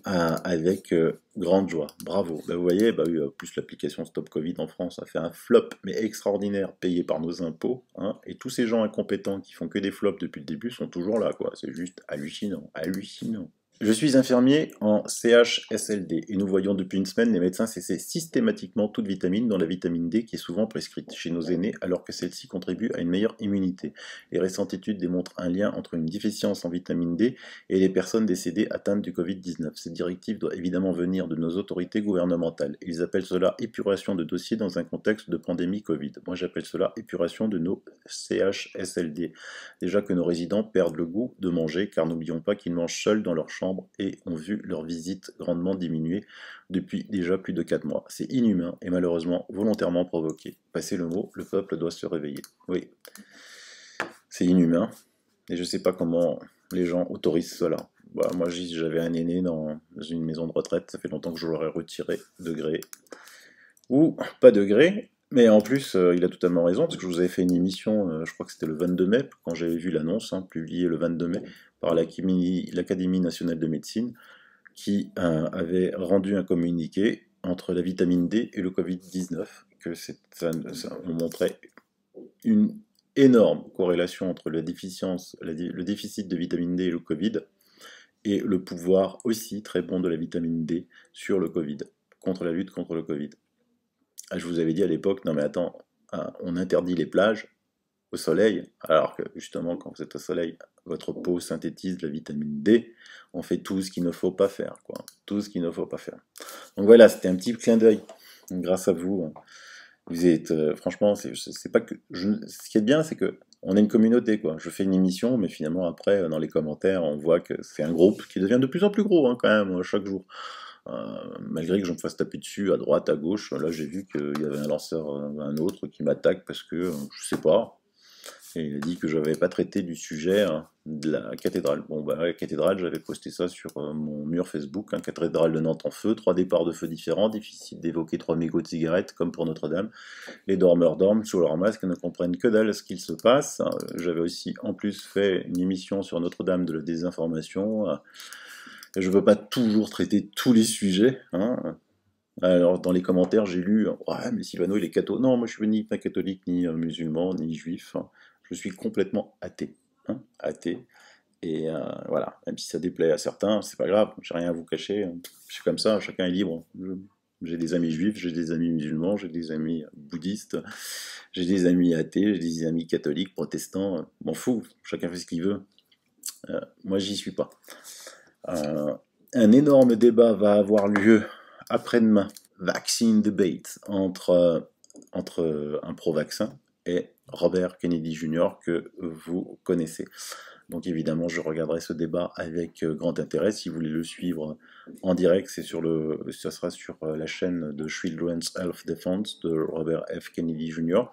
avec grande joie. Bravo. Vous voyez, plus l'application Stop Covid en France a fait un flop, mais extraordinaire, payé par nos impôts, hein, et tous ces gens incompétents qui font que des flops depuis le début sont toujours là, quoi. C'est juste hallucinant, hallucinant. Je suis infirmier en CHSLD et nous voyons depuis une semaine les médecins cesser systématiquement toute vitamine, dont la vitamine D qui est souvent prescrite chez nos aînés alors que celle-ci contribue à une meilleure immunité. Les récentes études démontrent un lien entre une déficience en vitamine D et les personnes décédées atteintes du Covid-19. Cette directive doit évidemment venir de nos autorités gouvernementales. Ils appellent cela épuration de dossiers dans un contexte de pandémie Covid. Moi j'appelle cela épuration de nos CHSLD. Déjà que nos résidents perdent le goût de manger car n'oublions pas qu'ils mangent seuls dans leur chambre et ont vu leur visite grandement diminuer depuis déjà plus de 4 mois. C'est inhumain et malheureusement volontairement provoqué. Passez le mot, le peuple doit se réveiller. Oui, c'est inhumain et je sais pas comment les gens autorisent cela. Moi, j'avais un aîné dans une maison de retraite, ça fait longtemps que je l'aurais retiré de gré. Ou pas de gré, Mais en plus, il a totalement raison, parce que je vous avais fait une émission, je crois que c'était le 22 mai, quand j'avais vu l'annonce, hein, publiée le 22 mai, par l'Académie nationale de médecine, qui avait rendu un communiqué entre la vitamine D et le Covid-19, que on montrait une énorme corrélation entre la déficience, le déficit de vitamine D et le Covid, et le pouvoir aussi très bon de la vitamine D sur le Covid, contre la lutte contre le Covid. Je vous avais dit à l'époque, non mais attends, on interdit les plages au soleil, alors que justement quand vous êtes au soleil, votre peau synthétise de la vitamine D, on fait tout ce qu'il ne faut pas faire, quoi. Tout ce qu'il ne faut pas faire. Donc voilà, c'était un petit clin d'œil, grâce à vous. Vous êtes, franchement, c'est pas que, ce qui est bien, c'est que on est une communauté, quoi. Je fais une émission, mais finalement après, dans les commentaires, on voit que c'est un groupe qui devient de plus en plus gros, hein, quand même, chaque jour. Malgré que je me fasse taper dessus à droite, à gauche, là j'ai vu qu'il y avait un lanceur, un autre qui m'attaque parce que, je sais pas, et il a dit que je n'avais pas traité du sujet de la cathédrale. Bon, bah, la cathédrale, j'avais posté ça sur mon mur Facebook, hein, cathédrale de Nantes en feu, 3 départs de feu différents, difficile d'évoquer 3 mégots de cigarettes, comme pour Notre-Dame. Les dormeurs dorment sous leur masque et ne comprennent que dalle ce qu'il se passe. J'avais aussi, en plus, fait une émission sur Notre-Dame de la désinformation. Je ne veux pas toujours traiter tous les sujets, hein. Alors, dans les commentaires, j'ai lu ouais, mais Sylvano, il est catho. Non, moi, je suis ni pas catholique, ni musulman, ni juif. Je suis complètement athée. Hein, athée. Et voilà, même si ça déplaît à certains, c'est pas grave, j'ai rien à vous cacher. Je suis comme ça, chacun est libre. J'ai des amis juifs, j'ai des amis musulmans, j'ai des amis bouddhistes, j'ai des amis athées, j'ai des amis catholiques, protestants. M'en fous, chacun fait ce qu'il veut. Moi, j'y suis pas. Un énorme débat va avoir lieu après-demain, Vaccine Debate, entre un pro-vaccin et Robert Kennedy Jr. que vous connaissez. Donc évidemment, je regarderai ce débat avec grand intérêt. Si vous voulez le suivre en direct, ça sera sur la chaîne de Children's Health Defense de Robert F. Kennedy Jr.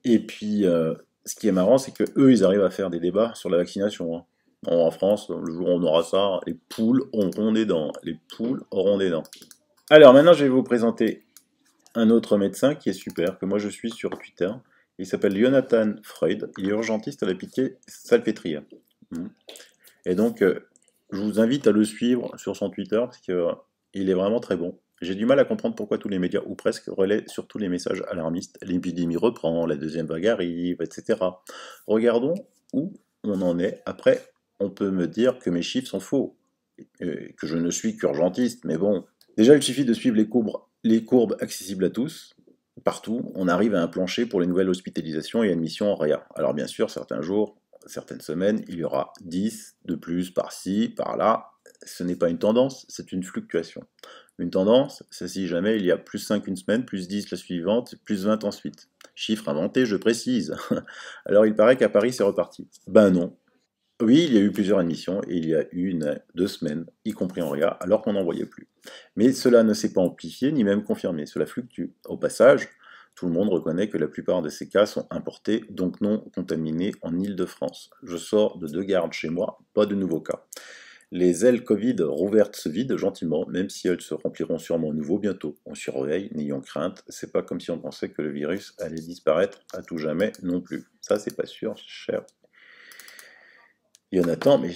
Et puis, ce qui est marrant, c'est que eux, ils arrivent à faire des débats sur la vaccination, hein. En France, le jour où on aura ça, les poules auront des dents. Les poules auront des dents. Alors maintenant, je vais vous présenter un autre médecin qui est super, que moi je suis sur Twitter. Il s'appelle Jonathan Freud. Il est urgentiste à la Pitié-Salpêtrière. Et donc, je vous invite à le suivre sur son Twitter parce qu'il est vraiment très bon. J'ai du mal à comprendre pourquoi tous les médias, ou presque, relaient surtout les messages alarmistes. L'épidémie reprend, la deuxième vague arrive, etc. Regardons où on en est. Après, on peut me dire que mes chiffres sont faux, que je ne suis qu'urgentiste, mais bon. Déjà, il suffit de suivre les courbes accessibles à tous. Partout, on arrive à un plancher pour les nouvelles hospitalisations et admissions en réa. Alors bien sûr, certains jours, certaines semaines, il y aura 10 de plus par-ci, par-là. Ce n'est pas une tendance, c'est une fluctuation. Une tendance, c'est si jamais il y a plus 5 une semaine, plus 10 la suivante, plus 20 ensuite. Chiffre inventé, je précise. Alors il paraît qu'à Paris, c'est reparti. Ben non. Oui, il y a eu plusieurs admissions, et il y a eu 2 semaines, y compris en réa, alors qu'on n'en voyait plus. Mais cela ne s'est pas amplifié, ni même confirmé, cela fluctue. Au passage, tout le monde reconnaît que la plupart de ces cas sont importés, donc non contaminés en Île-de-France. Je sors de 2 gardes chez moi, pas de nouveaux cas. Les ailes Covid rouvertes se vident gentiment, même si elles se rempliront sûrement à nouveau bientôt. On surveille, n'ayons crainte, c'est pas comme si on pensait que le virus allait disparaître à tout jamais non plus. Ça, c'est pas sûr, cher Jonathan, mais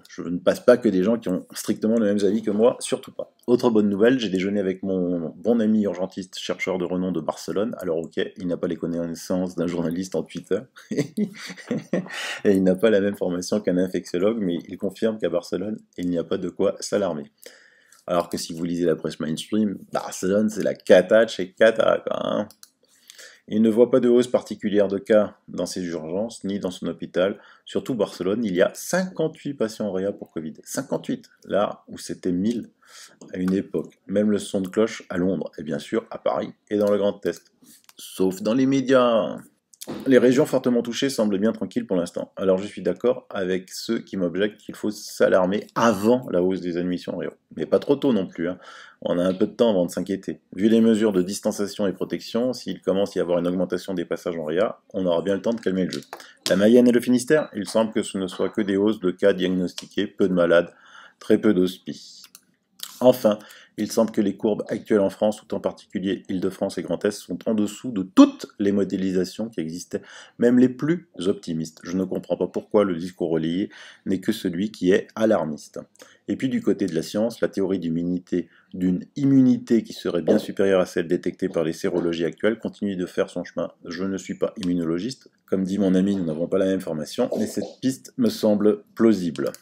je ne passe pas que des gens qui ont strictement les mêmes avis que moi, surtout pas. Autre bonne nouvelle, j'ai déjeuné avec mon bon ami urgentiste, chercheur de renom de Barcelone. Alors ok, il n'a pas les connaissances d'un journaliste en Twitter, et il n'a pas la même formation qu'un infectiologue, mais il confirme qu'à Barcelone, il n'y a pas de quoi s'alarmer. Alors que si vous lisez la presse mainstream, Barcelone c'est la cata de chez cata, quoi, hein. Il ne voit pas de hausse particulière de cas dans ses urgences, ni dans son hôpital. Surtout Barcelone, il y a 58 patients en réa pour Covid. 58, là où c'était 1000 à une époque. Même le son de cloche à Londres, et bien sûr à Paris et dans le Grand Est. Sauf dans les médias. Les régions fortement touchées semblent bien tranquilles pour l'instant. Alors je suis d'accord avec ceux qui m'objectent qu'il faut s'alarmer avant la hausse des admissions en réa. Mais pas trop tôt non plus, hein. On a un peu de temps avant de s'inquiéter. Vu les mesures de distanciation et protection, s'il commence à y avoir une augmentation des passages en réa, on aura bien le temps de calmer le jeu. La Mayenne et le Finistère, il semble que ce ne soit que des hausses de cas diagnostiqués, peu de malades, très peu d'hospices. Enfin, Il semble que les courbes actuelles en France, tout en particulier Île-de-France et Grand Est, sont en dessous de toutes les modélisations qui existaient, même les plus optimistes. Je ne comprends pas pourquoi le discours relayé n'est que celui qui est alarmiste. Et puis du côté de la science, la théorie d'une immunité qui serait bien supérieure à celle détectée par les sérologies actuelles continue de faire son chemin. Je ne suis pas immunologiste. Comme dit mon ami, nous n'avons pas la même formation, mais cette piste me semble plausible.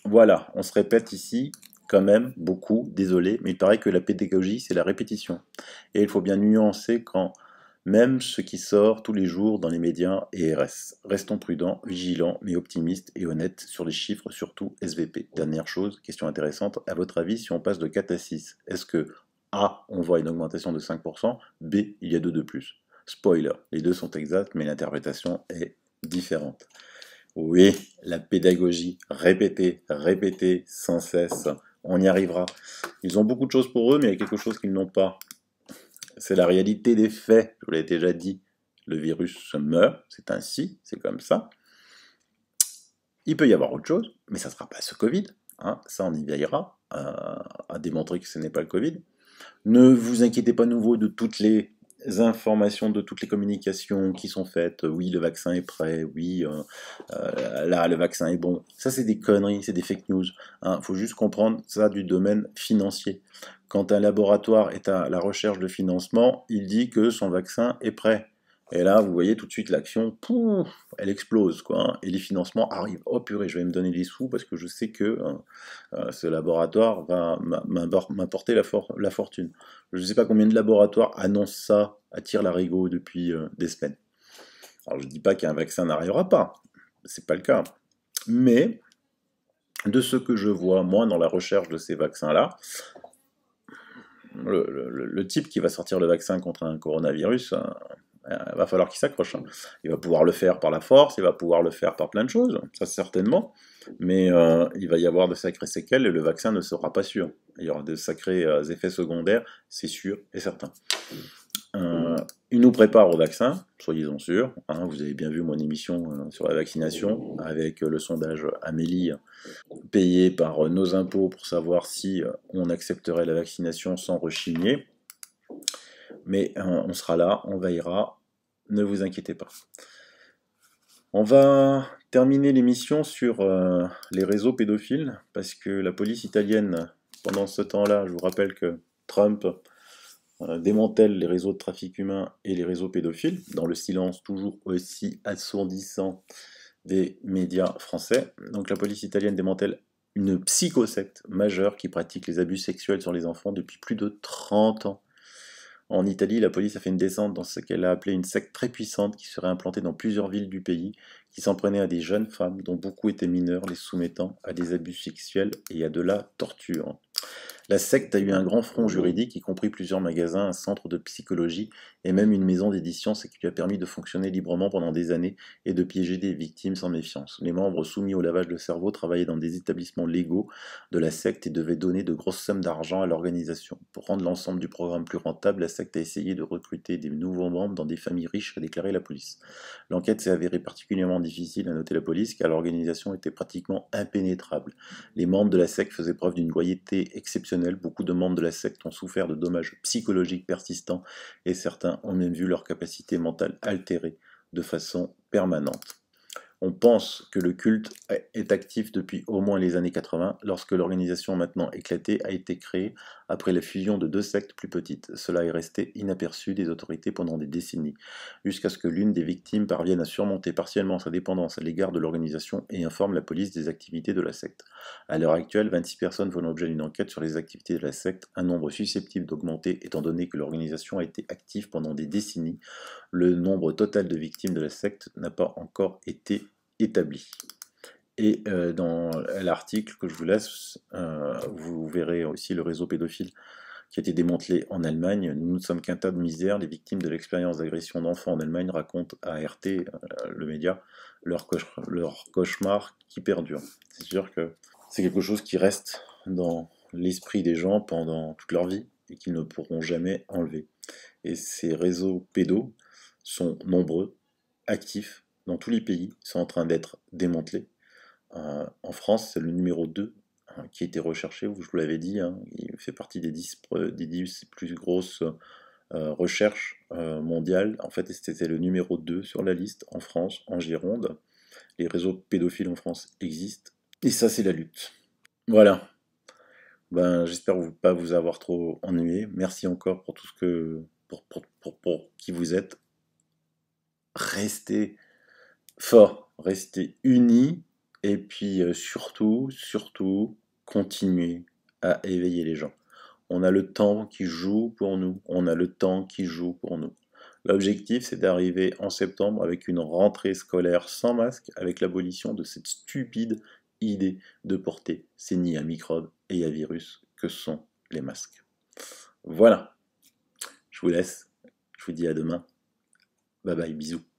Voilà, on se répète ici quand même beaucoup, désolé, mais il paraît que la pédagogie, c'est la répétition. Et il faut bien nuancer quand même ce qui sort tous les jours dans les médias et RS. Restons prudents, vigilants, mais optimistes et honnêtes sur les chiffres, surtout SVP. Dernière chose, question intéressante, à votre avis, si on passe de 4 à 6, est-ce que A, on voit une augmentation de 5%, B, il y a 2 de plus? Spoiler, les deux sont exacts, mais l'interprétation est différente. Oui, la pédagogie, répéter, répéter sans cesse, on y arrivera. Ils ont beaucoup de choses pour eux, mais il y a quelque chose qu'ils n'ont pas. C'est la réalité des faits, je vous l'ai déjà dit. Le virus meurt, c'est ainsi, c'est comme ça. Il peut y avoir autre chose, mais ça ne sera pas ce Covid. Hein, ça, on y veillera à démontrer que ce n'est pas le Covid. Ne vous inquiétez pas nouveau de toutes les informations, de toutes les communications qui sont faites. Oui, le vaccin est prêt. Oui, là, le vaccin est bon. Ça, c'est des conneries, c'est des fake news. Il faut juste comprendre ça du domaine financier. Quand un laboratoire est à la recherche de financement, il dit que son vaccin est prêt. Et là, vous voyez tout de suite l'action, pouf, elle explose, quoi. Hein, et les financements arrivent. Oh purée, je vais me donner des sous parce que je sais que ce laboratoire va m'apporter la fortune. Je ne sais pas combien de laboratoires annoncent ça, attirent l'arigot depuis des semaines. Alors je ne dis pas qu'un vaccin n'arrivera pas, c'est pas le cas. Mais de ce que je vois, moi, dans la recherche de ces vaccins-là, le type qui va sortir le vaccin contre un coronavirus, va falloir qu'il s'accroche. Hein. Il va pouvoir le faire par la force, il va pouvoir le faire par plein de choses, ça certainement, mais il va y avoir de sacrées séquelles et le vaccin ne sera pas sûr. Il y aura de sacrés effets secondaires, c'est sûr et certain. Il nous prépare au vaccin, soyez-en sûrs. Hein, vous avez bien vu mon émission sur la vaccination avec le sondage Amélie payé par nos impôts pour savoir si on accepterait la vaccination sans rechigner. Mais on sera là, on veillera, ne vous inquiétez pas. On va terminer l'émission sur les réseaux pédophiles, parce que la police italienne, pendant ce temps-là, je vous rappelle que Trump démantèle les réseaux de trafic humain et les réseaux pédophiles, dans le silence toujours aussi assourdissant des médias français. Donc la police italienne démantèle une psychosecte majeure qui pratique les abus sexuels sur les enfants depuis plus de 30 ans. En Italie, la police a fait une descente dans ce qu'elle a appelé une secte très puissante qui serait implantée dans plusieurs villes du pays, qui s'en prenait à des jeunes femmes dont beaucoup étaient mineurs, les soumettant à des abus sexuels et à de la torture. La secte a eu un grand front juridique, y compris plusieurs magasins, un centre de psychologie et même une maison d'édition, ce qui lui a permis de fonctionner librement pendant des années et de piéger des victimes sans méfiance. Les membres soumis au lavage de cerveau travaillaient dans des établissements légaux de la secte et devaient donner de grosses sommes d'argent à l'organisation. Pour rendre l'ensemble du programme plus rentable, la secte a essayé de recruter des nouveaux membres dans des familles riches, a déclaré la police. L'enquête s'est avérée particulièrement difficile, a noté la police, car l'organisation était pratiquement impénétrable. Les membres de la secte faisaient preuve d'une loyauté exceptionnelle. Beaucoup de membres de la secte ont souffert de dommages psychologiques persistants et certains ont même vu leur capacité mentale altérée de façon permanente. On pense que le culte est actif depuis au moins les années 80, lorsque l'organisation maintenant éclatée a été créée après la fusion de deux sectes plus petites. Cela est resté inaperçu des autorités pendant des décennies, jusqu'à ce que l'une des victimes parvienne à surmonter partiellement sa dépendance à l'égard de l'organisation et informe la police des activités de la secte. À l'heure actuelle, 26 personnes font l'objet d'une enquête sur les activités de la secte, un nombre susceptible d'augmenter étant donné que l'organisation a été active pendant des décennies. Le nombre total de victimes de la secte n'a pas encore été établi. Et dans l'article que je vous laisse, vous verrez aussi le réseau pédophile qui a été démantelé en Allemagne. Nous ne sommes qu'un tas de misère. Les victimes de l'expérience d'agression d'enfants en Allemagne racontent à RT, le média, leur cauchemar qui perdure. C'est sûr que c'est quelque chose qui reste dans l'esprit des gens pendant toute leur vie et qu'ils ne pourront jamais enlever. Et ces réseaux pédos sont nombreux, actifs, dans tous les pays, ils sont en train d'être démantelés. En France, c'est le numéro 2 qui était recherché, je vous l'avais dit, hein, il fait partie des 10 plus grosses recherches mondiales. En fait, c'était le numéro 2 sur la liste en France, en Gironde. Les réseaux pédophiles en France existent. Et ça, c'est la lutte. Voilà. Ben, j'espère pas vous avoir trop ennuyé. Merci encore pour tout ce que... pour qui vous êtes. Restez forts, restez unis. Et puis surtout, continuez à éveiller les gens. On a le temps qui joue pour nous. On a le temps qui joue pour nous. L'objectif, c'est d'arriver en septembre avec une rentrée scolaire sans masque, avec l'abolition de cette stupide idée de porter ces nids à microbes et à virus que sont les masques. Voilà, je vous laisse, je vous dis à demain. Bye bye, bisous.